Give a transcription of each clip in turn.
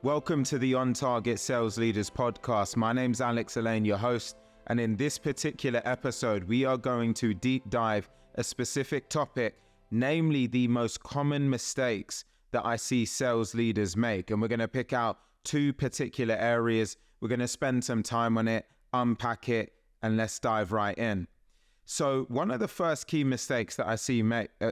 Welcome to the On Target Sales Leaders podcast. My name's Alex Elaine, your host, and in this particular episode, we are going to deep dive a specific topic, namely the most common mistakes that I see sales leaders make. And we're going to pick out two particular areas. We're going to spend some time on it, unpack it, and let's dive right in. So one of the first key mistakes that I see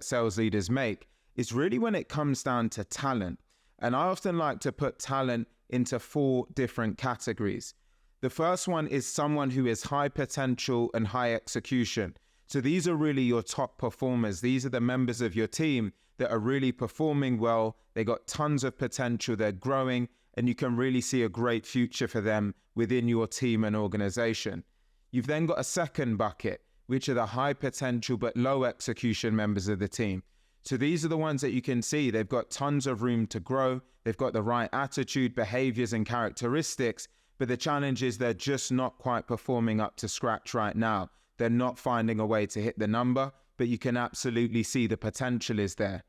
sales leaders make is really when it comes down to talent. And I often like to put talent into four different categories. The first one is someone who is high potential and high execution. So these are really your top performers. These are the members of your team that are really performing well. They got tons of potential, they're growing, and you can really see a great future for them within your team and organization. You've then got a second bucket, which are the high potential but low execution members of the team. So these are the ones that you can see, they've got tons of room to grow. They've got the right attitude, behaviors, and characteristics, but the challenge is they're just not quite performing up to scratch right now. They're not finding a way to hit the number, but you can absolutely see the potential is there.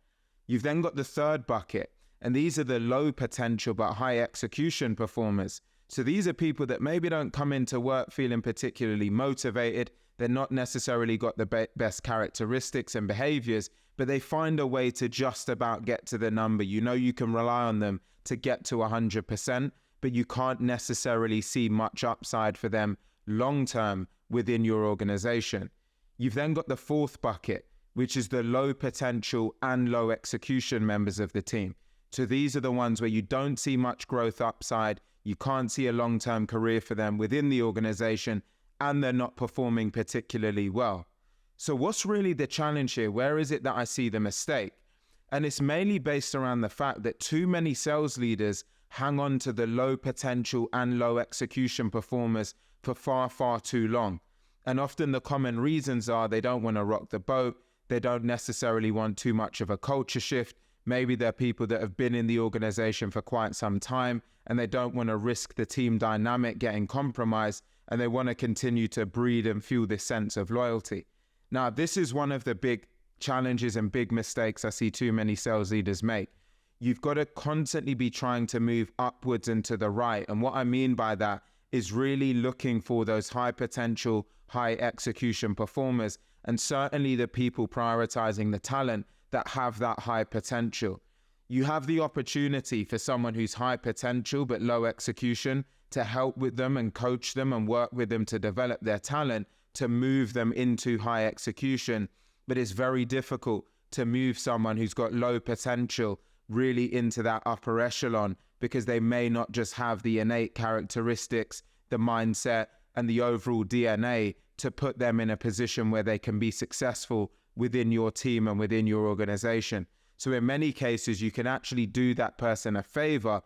You've then got the third bucket, and these are the low potential but high execution performers. So these are people that maybe don't come into work feeling particularly motivated. They're not necessarily got the best characteristics and behaviors, but they find a way to just about get to the number. You know you can rely on them to get to 100%, but you can't necessarily see much upside for them long-term within your organization. You've then got the fourth bucket, which is the low potential and low execution members of the team. So these are the ones where you don't see much growth upside, you can't see a long-term career for them within the organization, and they're not performing particularly well. So what's really the challenge here? Where is it that I see the mistake? And it's mainly based around the fact that too many sales leaders hang on to the low potential and low execution performers for far, far too long. And often the common reasons are they don't want to rock the boat. They don't necessarily want too much of a culture shift. Maybe they're people that have been in the organization for quite some time and they don't want to risk the team dynamic getting compromised, and they want to continue to breed and fuel this sense of loyalty. Now, this is one of the big challenges and big mistakes I see too many sales leaders make. You've got to constantly be trying to move upwards and to the right. And what I mean by that is really looking for those high potential, high execution performers, and certainly the people prioritizing the talent that have that high potential. You have the opportunity for someone who's high potential but low execution to help with them and coach them and work with them to develop their talent, to move them into high execution. But it's very difficult to move someone who's got low potential really into that upper echelon, because they may not just have the innate characteristics, the mindset, and the overall DNA to put them in a position where they can be successful within your team and within your organization. So in many cases, you can actually do that person a favor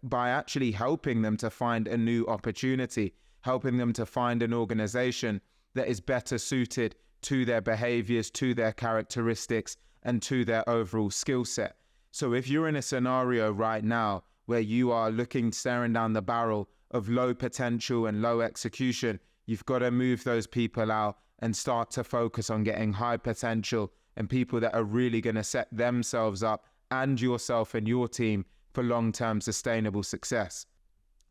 by actually helping them to find a new opportunity, helping them to find an organization that is better suited to their behaviors, to their characteristics, and to their overall skill set. So if you're in a scenario right now where you are staring down the barrel of low potential and low execution, you've got to move those people out and start to focus on getting high potential and people that are really going to set themselves up and yourself and your team for long-term sustainable success.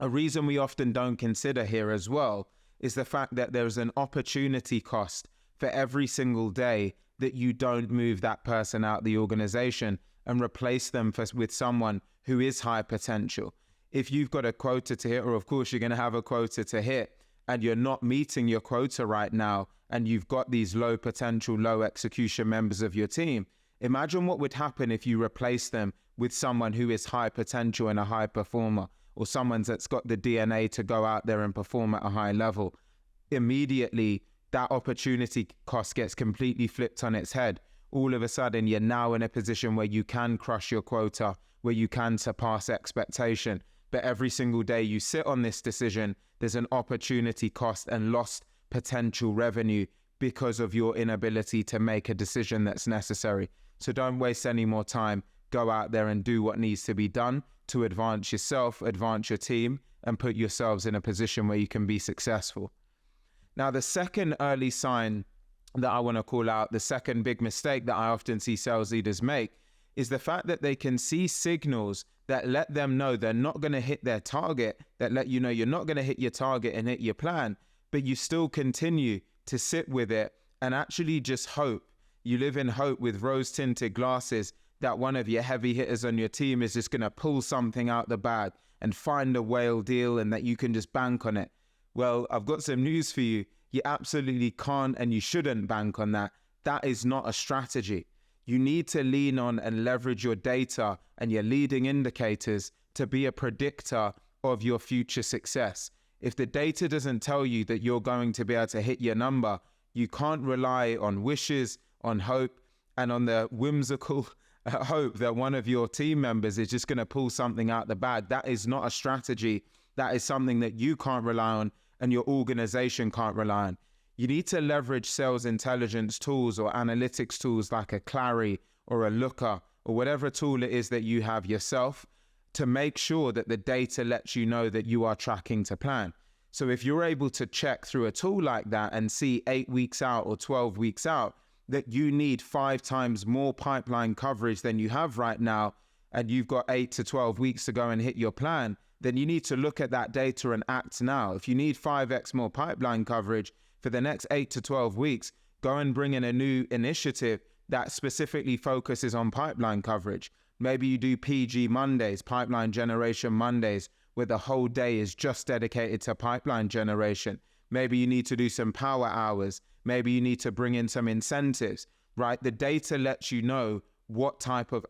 A reason we often don't consider here as well is the fact that there's an opportunity cost for every single day that you don't move that person out the organization and replace them with someone who is high potential. If you've got a quota to hit, or of course you're going to have a quota to hit, and you're not meeting your quota right now, and you've got these low potential, low execution members of your team, imagine what would happen if you replace them with someone who is high potential and a high performer, or someone that's got the DNA to go out there and perform at a high level. Immediately, that opportunity cost gets completely flipped on its head. All of a sudden, you're now in a position where you can crush your quota, where you can surpass expectation. But every single day you sit on this decision, there's an opportunity cost and lost potential revenue because of your inability to make a decision that's necessary. So don't waste any more time. Go out there and do what needs to be done to advance yourself, advance your team, and put yourselves in a position where you can be successful. Now, the second early sign that I want to call out, the second big mistake that I often see sales leaders make, is the fact that they can see signals that let them know they're not going to hit their target, that let you know you're not going to hit your target and hit your plan, but you still continue to sit with it and actually just hope. You live in hope with rose-tinted glasses that one of your heavy hitters on your team is just going to pull something out the bag and find a whale deal and that you can just bank on it. Well, I've got some news for you. You absolutely can't and you shouldn't bank on that. That is not a strategy. You need to lean on and leverage your data and your leading indicators to be a predictor of your future success. If the data doesn't tell you that you're going to be able to hit your number, you can't rely on wishes, on hope, and on the whimsical hope that one of your team members is just going to pull something out the bag. That is not a strategy. That is something that you can't rely on and your organization can't rely on. You need to leverage sales intelligence tools or analytics tools like a Clary or a Looker or whatever tool it is that you have yourself to make sure that the data lets you know that you are tracking to plan. So if you're able to check through a tool like that and see 8 weeks out or 12 weeks out that you need 5 times more pipeline coverage than you have right now, and you've got 8 to 12 weeks to go and hit your plan, then you need to look at that data and act now. If you need 5x more pipeline coverage for the next 8 to 12 weeks, go and bring in a new initiative that specifically focuses on pipeline coverage. Maybe you do PG Mondays, pipeline generation Mondays, where the whole day is just dedicated to pipeline generation. Maybe you need to do some power hours. Maybe you need to bring in some incentives, right? The data lets you know what type of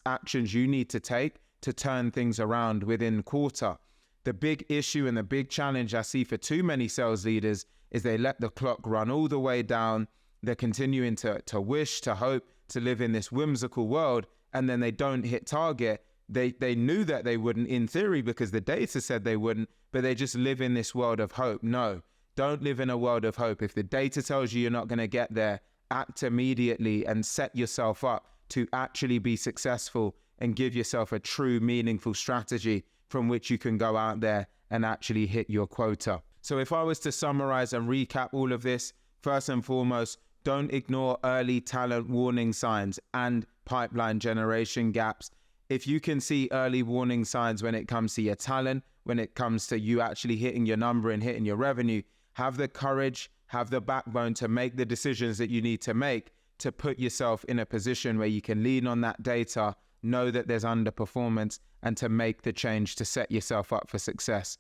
actions you need to take to turn things around within quarter. The big issue and the big challenge I see for too many sales leaders is they let the clock run all the way down. They're continuing to wish, to hope, to live in this whimsical world, and then they don't hit target. They knew that they wouldn't in theory because the data said they wouldn't, but they just live in this world of hope. No, don't live in a world of hope. If the data tells you you're not going to get there, act immediately and set yourself up to actually be successful and give yourself a true, meaningful strategy from which you can go out there and actually hit your quota. So if I was to summarize and recap all of this, first and foremost, don't ignore early talent warning signs and pipeline generation gaps. If you can see early warning signs when it comes to your talent, when it comes to you actually hitting your number and hitting your revenue, have the courage, have the backbone to make the decisions that you need to make to put yourself in a position where you can lean on that data, know that there's underperformance, and to make the change to set yourself up for success.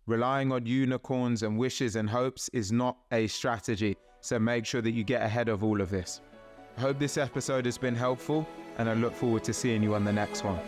Relying on unicorns and wishes and hopes is not a strategy, so make sure that you get ahead of all of this. I hope this episode has been helpful, and I look forward to seeing you on the next one.